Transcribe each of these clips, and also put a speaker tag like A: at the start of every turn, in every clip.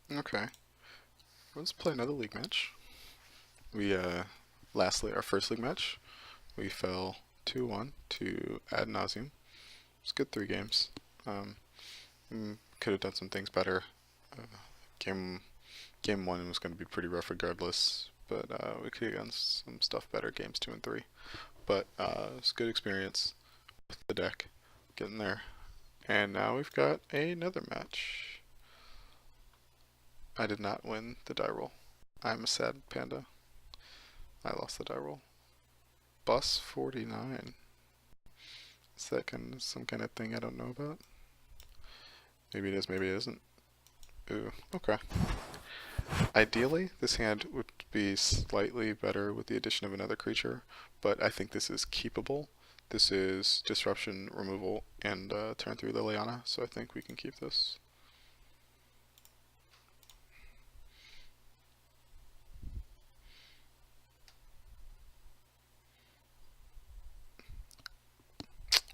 A: Okay, let's play another league match. We lastly our first league match, we fell 2-1 to Ad Nauseam. It's good 3 games. Um, could have done some things better. Uh, game game 1 was going to be pretty rough regardless, but we could have done some stuff better games 2 and 3. But it's a good experience with the deck, getting there. And now we've got another match. I did not win the die roll. I'm a sad panda. I lost the die roll. Bus 49. Is that some kind of thing I don't know about? Maybe it is, maybe it isn't. Ooh, okay. Ideally, this hand would be slightly better with the addition of another creature, but I think this is keepable. This is disruption removal and turn 3 Liliana, so I think we can keep this.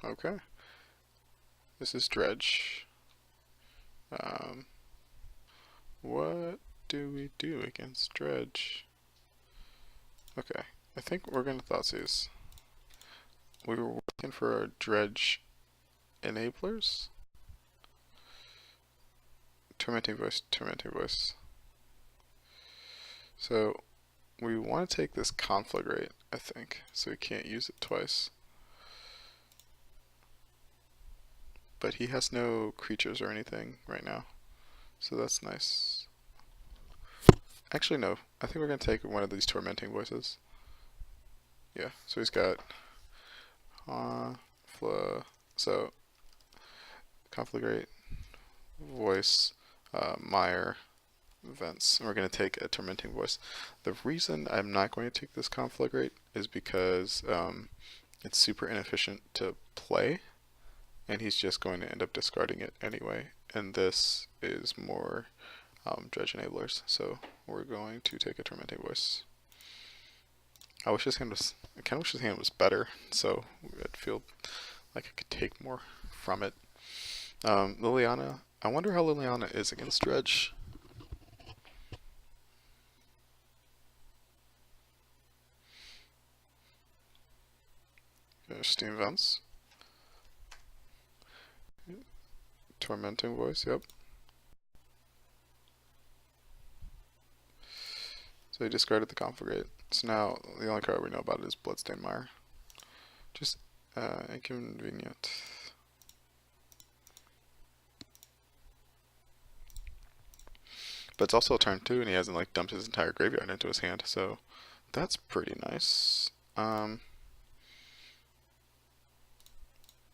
A: Okay. This is Dredge. What do we do against Dredge? Okay, I think we're gonna Thoughtseize. We were looking for our Dredge enablers. Tormenting Voice, Tormenting Voice. So we want to take this Conflagrate, I think, so we can't use it twice. But he has no creatures or anything right now, so that's nice. Actually, no. I think we're going to take one of these Tormenting Voices. Yeah, so he's got so Conflagrate, Voice, Mire, Vents. And we're going to take a Tormenting Voice. The reason I'm not going to take this Conflagrate is because it's super inefficient to play, and he's just going to end up discarding it anyway. And this is more Dredge enablers, so we're going to take a Tormenting Voice. I kind of wish his hand was better, so I'd feel like I could take more from it. Liliana, I wonder how Liliana is against Dredge. Steam Vents. Tormenting Voice, yep. So he discarded the Conflagrate. So now the only card we know about is Bloodstained Mire. Just inconvenient. But it's also a turn 2 and he hasn't like dumped his entire graveyard into his hand, so that's pretty nice.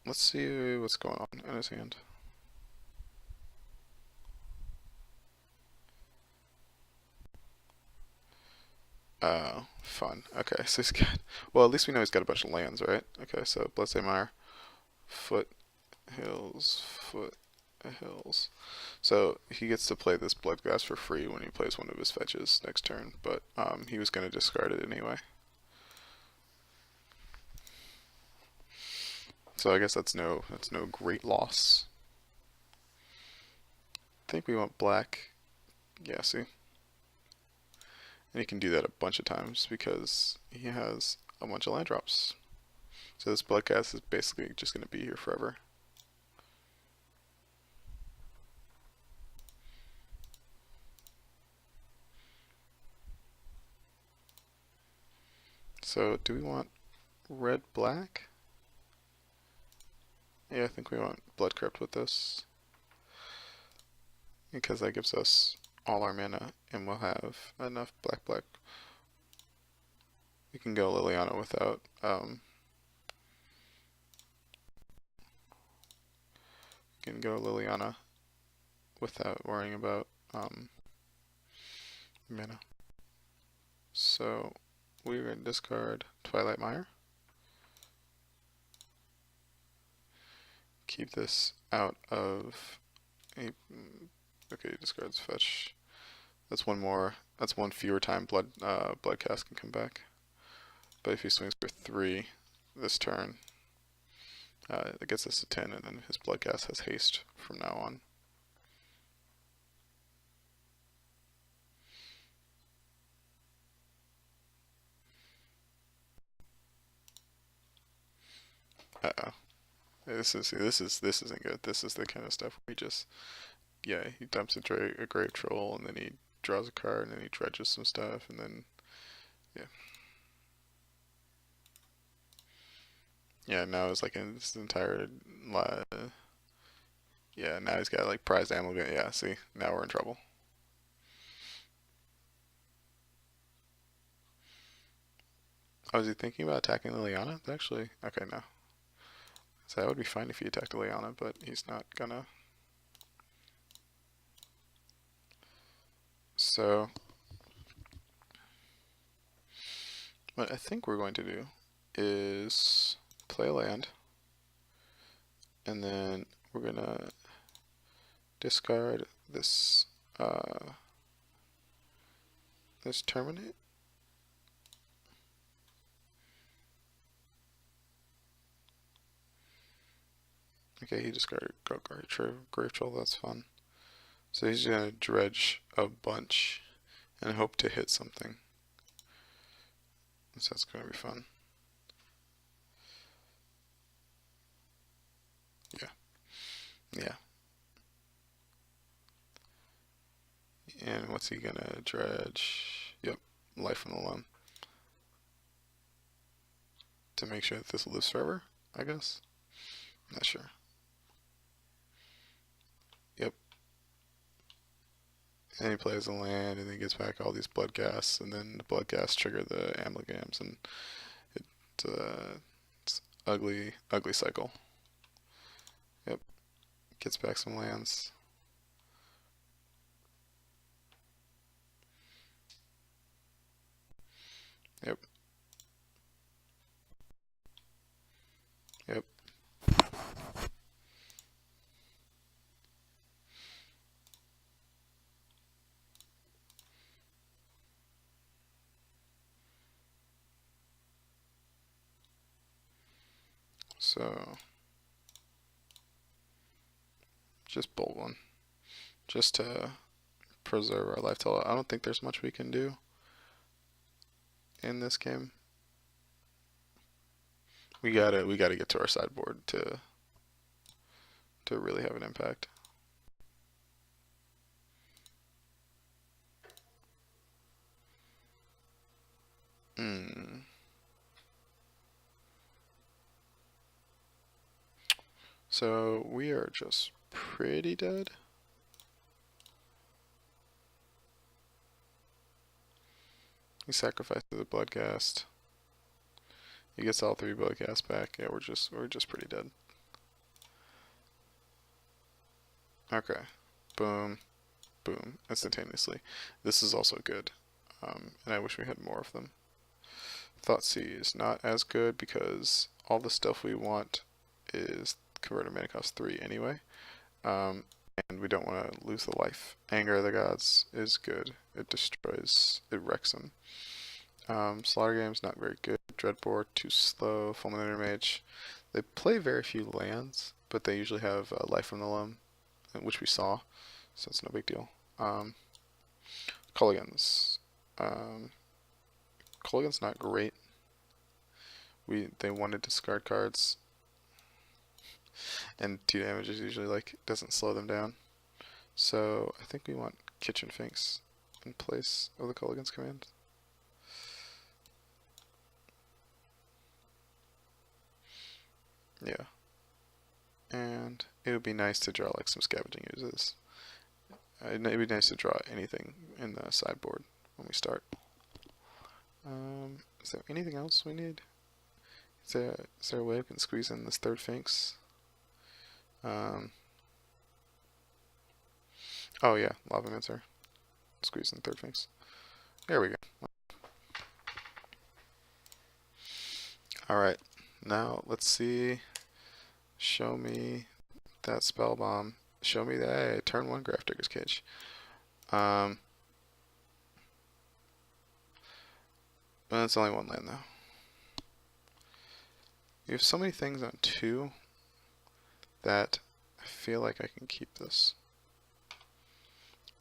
A: Let's see what's going on in his hand. Oh, fun. Okay, so he's got. Well, at least we know he's got a bunch of lands, right? Okay, so Bloodstained Mire, Foot Hills, Foot Hills. So he gets to play this Bloodghast for free when he plays one of his fetches next turn, but he was going to discard it anyway. So I guess that's no great loss. I think we want black. Yeah, see? And he can do that a bunch of times because he has a bunch of land drops. So this Bloodcast is basically just going to be here forever. So do we want red black? Yeah, I think we want Blood Crypt with this, because that gives us all our mana and we'll have enough black. We can go Liliana without worrying about mana. So we're going to discard Twilight Mire. Keep this out of a. Okay, discards fetch. That's one more. That's one fewer time Bloodcast can come back. But if he swings for 3 this turn, it gets us to 10, and then his Bloodcast has haste from now on. Uh-oh. This isn't good. This is the kind of stuff where he just, yeah, he dumps a grave troll, and then he draws a card, and then he dredges some stuff, and then, yeah. Yeah, now it's like in this entire, yeah, now he's got like prized amalgam. Yeah, see, now we're in trouble. Oh, is he thinking about attacking Liliana? Actually, okay, no. So that would be fine if he attacked Liliana, but he's not gonna. So, what I think we're going to do is play a land, and then we're gonna discard this this terminate. Okay, he discarded grave troll. That's fun. So he's gonna dredge a bunch and hope to hit something. So that's gonna be fun. Yeah, yeah. And what's he gonna dredge? Yep, life on the limb. To make sure that this lives forever, I guess. Not sure. Yep. And he plays the land, and then gets back all these blood gas, and then the blood gas trigger the amalgams, and it's ugly, ugly cycle. Yep. Gets back some lands. Yep. Yep. So just bolt one, just to preserve our life total. I don't think there's much we can do in this game. We gotta get to our sideboard to really have an impact. Hmm. So we are just pretty dead. He sacrifices the bloodcast. He gets all 3 bloodcasts back. Yeah, we're just pretty dead. Okay. Boom. Boom. Instantaneously. This is also good. And I wish we had more of them. Thoughtseize is not as good because all the stuff we want is converted mana cost 3 anyway. And we don't want to lose the life. Anger of the Gods is good. It destroys, it wrecks them. Slaughter Game's not very good. Dreadboard, too slow. Fulminator Mage. They play very few lands, but they usually have Life from the Limb, which we saw, so it's no big deal. Culligans. Culligan's not great. They want to discard cards, and 2 damage is usually like doesn't slow them down. So I think we want Kitchen Finks in place of the Culligan's command. Yeah. And it would be nice to draw like some scavenging uses. It'd be nice to draw anything in the sideboard when we start. Is there anything else we need? Is there a way we can squeeze in this 3rd Finks? Oh yeah, Lava Mincer. Squeeze in 3rd Finks. There we go. Alright, now let's see. Show me that spell bomb. Show me that. Hey, turn 1 Grafdigger's Cage. Well, it's only 1 land though. You have so many things on 2 that I feel like I can keep this.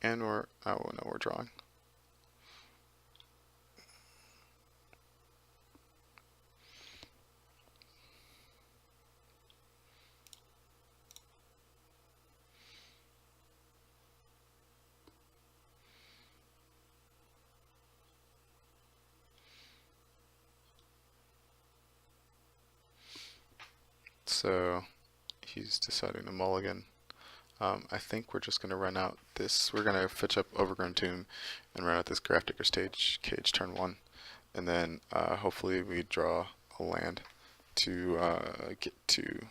A: And oh no, we're drawing. So he's deciding to mulligan. I think we're just going to run out this. We're going to fetch up Overgrown Tomb and run out this Grafdigger stage cage turn 1. And then hopefully we draw a land to get to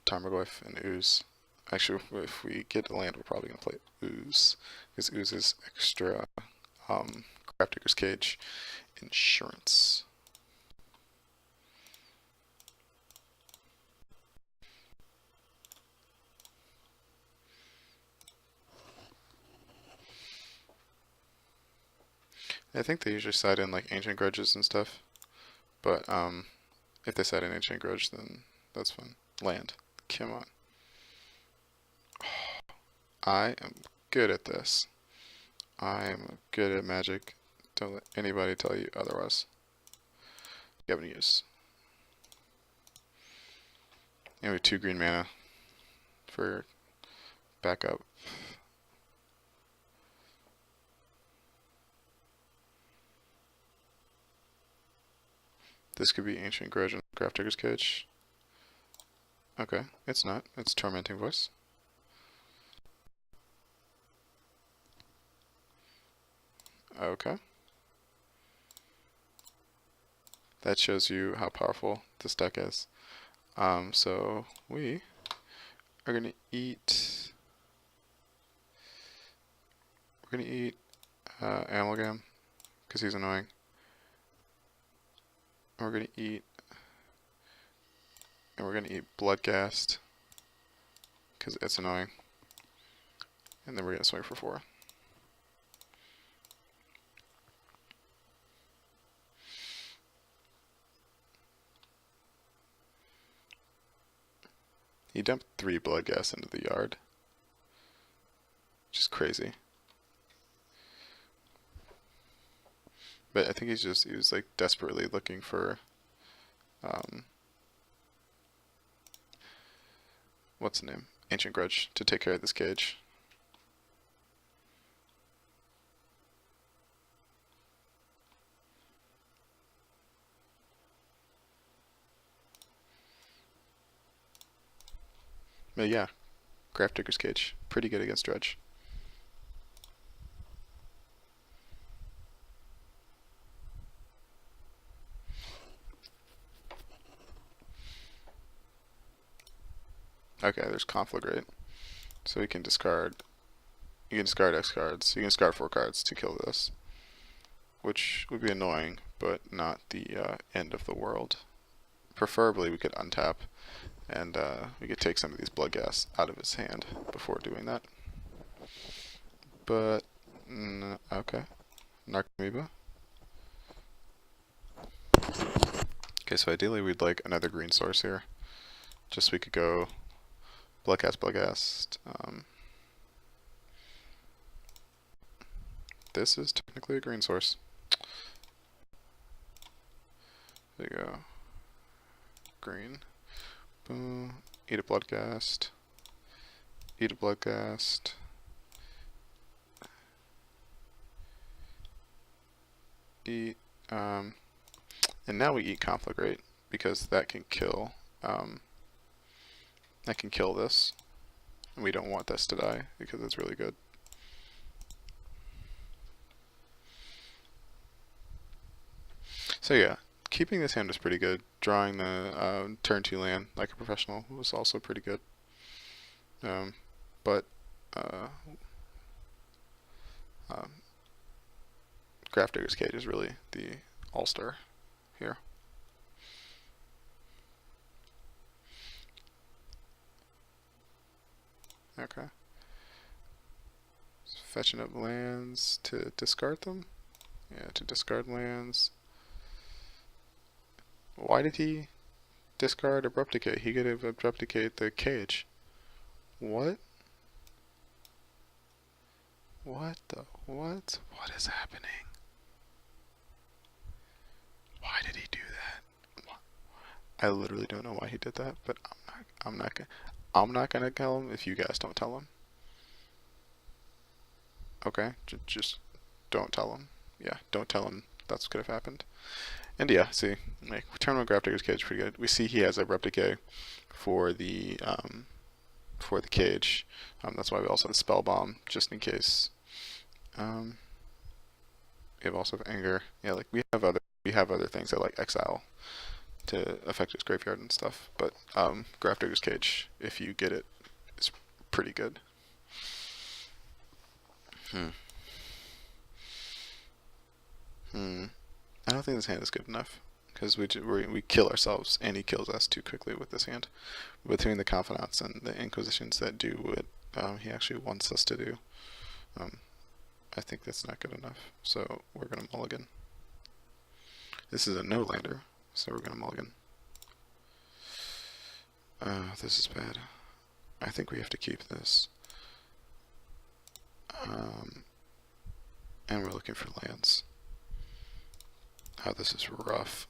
A: Tarmogoyf and Ooze. Actually, if we get a land, we're probably going to play Ooze, because Ooze is extra Grafdigger's Cage insurance. I think they usually side in like Ancient Grudges and stuff, but if they side in Ancient Grudge, then that's fine. Land. Come on. I am good at this. I am good at Magic. Don't let anybody tell you otherwise. You have any use. And we have 2 green mana for backup. This could be Ancient Grudge and Grafdigger's Cage. Okay, it's not. It's Tormenting Voice. Okay. That shows you how powerful this deck is. So we are gonna eat. We're gonna eat Amalgam because he's annoying. And we're gonna eat. And we're gonna eat Bloodghast because it's annoying. And then we're gonna swing for 4. He dumped 3 Bloodghast into the yard, which is crazy. But I think he was like desperately looking for, what's the name? Ancient Grudge to take care of this cage. But yeah, Grafdigger's Cage, pretty good against Dredge. Okay, there's Conflagrate. So we can discard. You can discard X cards. You can discard 4 cards to kill this, which would be annoying, but not the end of the world. Preferably, we could untap, and we could take some of these Bloodghast out of his hand before doing that. But okay, Narcomoeba. Okay, so ideally we'd like another green source here. Just so we could go Bloodghast, Bloodghast. This is technically a green source. There you go. Green. Boom. Eat a Bloodghast. Eat a Bloodghast. Eat. And now we eat Conflagrate because that can kill. That can kill this. And we don't want this to die because it's really good. So yeah, keeping this hand was pretty good. Drawing the turn 2 land like a professional was also pretty good. But Grafdigger's Cage is really the all-star here. Okay. So fetching up lands to discard them? Yeah, to discard lands. Why did he discard Abrupt Decay? He could have Abrupt Decayed the cage. What? What the what? What is happening? Why did he do that? I literally don't know why he did that, but I'm not gonna tell him if you guys don't tell him. Okay, just don't tell him. Yeah, don't tell him that's what could have happened. And yeah, see, like Terminal Graph Digger's Cage is pretty good. We see he has a Rep Decay for the cage. That's why we also have the Spell Bomb, just in case. We have also have Anger. Yeah, like we have other things that like Exile to affect his graveyard and stuff. But Graph Digger's Cage, if you get it, is pretty good. I don't think this hand is good enough because we kill ourselves and he kills us too quickly with this hand. Between the Confidants and the Inquisitions that do what he actually wants us to do, I think that's not good enough. So we're gonna mulligan. This is a no lander, so we're gonna mulligan. This is bad. I think we have to keep this. And we're looking for lands. Oh, this is rough.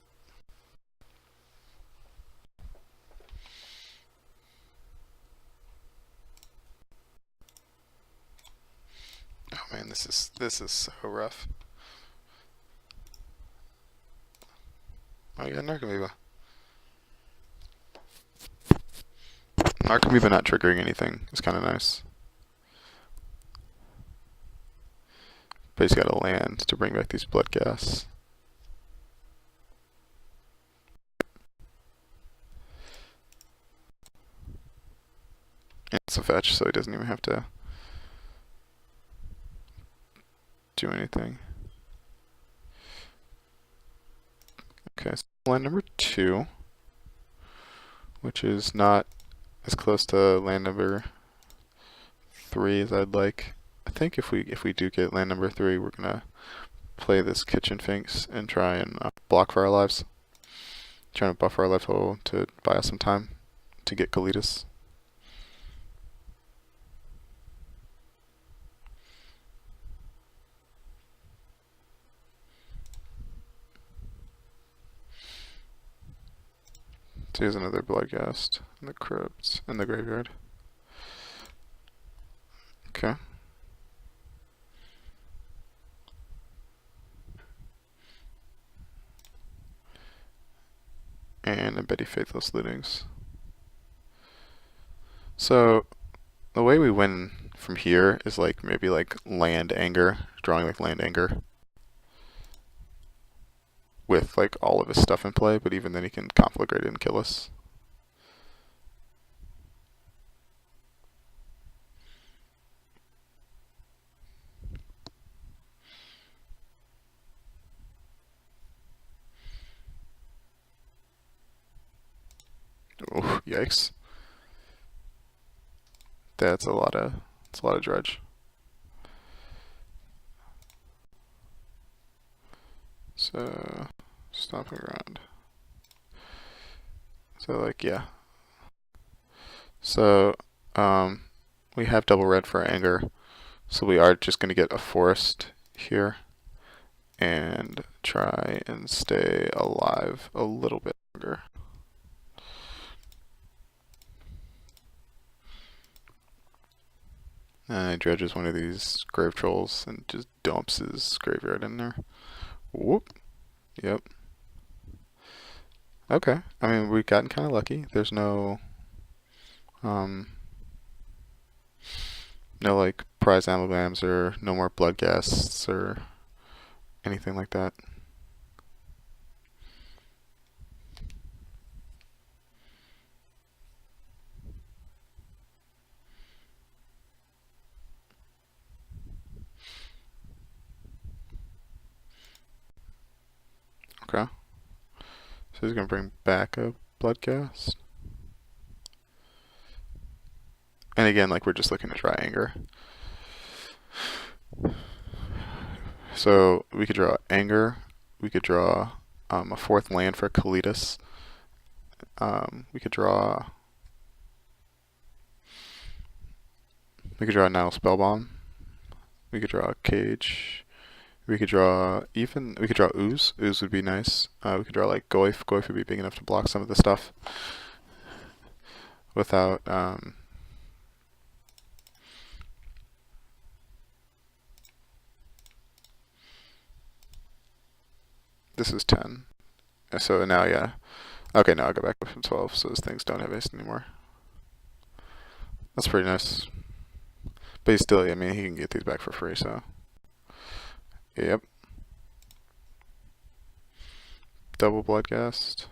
A: Oh man, this is so rough. Oh yeah, Narcomoeba. Narcomoeba not triggering anything is kind of nice. But he's got a land to bring back these blood gas. And it's a fetch, so he doesn't even have to do anything. Okay, so land number 2, which is not as close to land number 3 as I'd like. I think if we do get land number 3, we're gonna play this Kitchen Finks and try and block for our lives. Trying to buffer our life total to buy us some time to get Kalitas. So here's another Bloodghast in the crypt in the graveyard. Okay. And a Betty Faithless Lootings. So the way we win from here is like maybe like land anger, drawing like land anger with like all of his stuff in play, but even then he can conflagrate it and kill us. Oh, yikes. That's a lot of dredge. So stomping around. So like yeah. So we have double red for anger. So we are just gonna get a forest here and try and stay alive a little bit longer. And dredges one of these grave trolls and just dumps his graveyard in there. Whoop. Yep. Okay. I mean, we've gotten kind of lucky. There's no like prize amalgams or no more blood ghasts or anything like that. Okay. So he's gonna bring back a bloodghast. And again, like we're just looking to try anger. So we could draw anger. We could draw a 4th land for Kalitas. We could draw a Nile Spellbomb. We could draw a Cage. We could draw Ooze. Ooze would be nice. We could draw like Goyf. Goyf would be big enough to block some of the stuff without this is 10. So now, yeah. Okay, now I'll go back up from 12, so those things don't have haste anymore. That's pretty nice. But he's still, I mean, he can get these back for free, so. Yep. Double Bloodghast.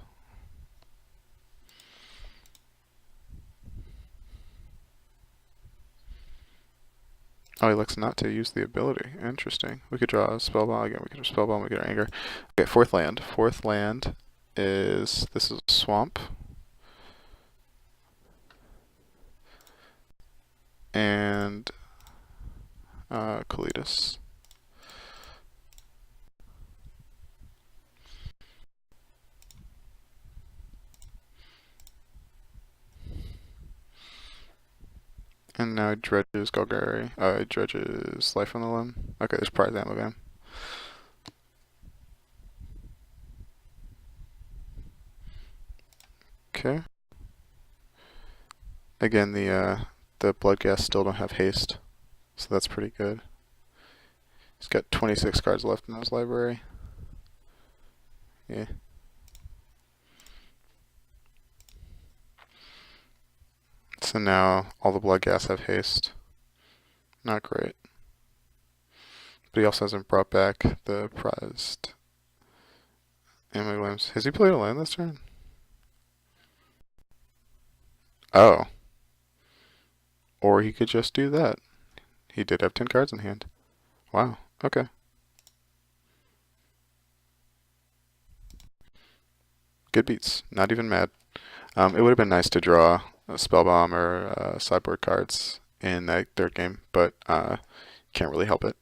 A: Oh, he looks not to use the ability. Interesting. We could draw a Spellbomb again. We could draw Spellbomb, we could draw Anger. Okay, fourth land. Fourth land is, this is a swamp. And Colitis. And now Dredge's Golgari. Dredge's Life on the Limb. Okay, there's Prize Amalgam. Okay. Again, the Bloodghast still don't have haste, so that's pretty good. He's got 26 cards left in his library. Yeah. So now all the Bloodghasts have haste. Not great. But he also hasn't brought back the prized Amalgams. Has he played a land this turn? Oh. Or he could just do that. He did have 10 cards in hand. Wow. Okay. Good beats. Not even mad. It would have been nice to draw a Spellbomb or sideboard cards in that third game, but can't really help it.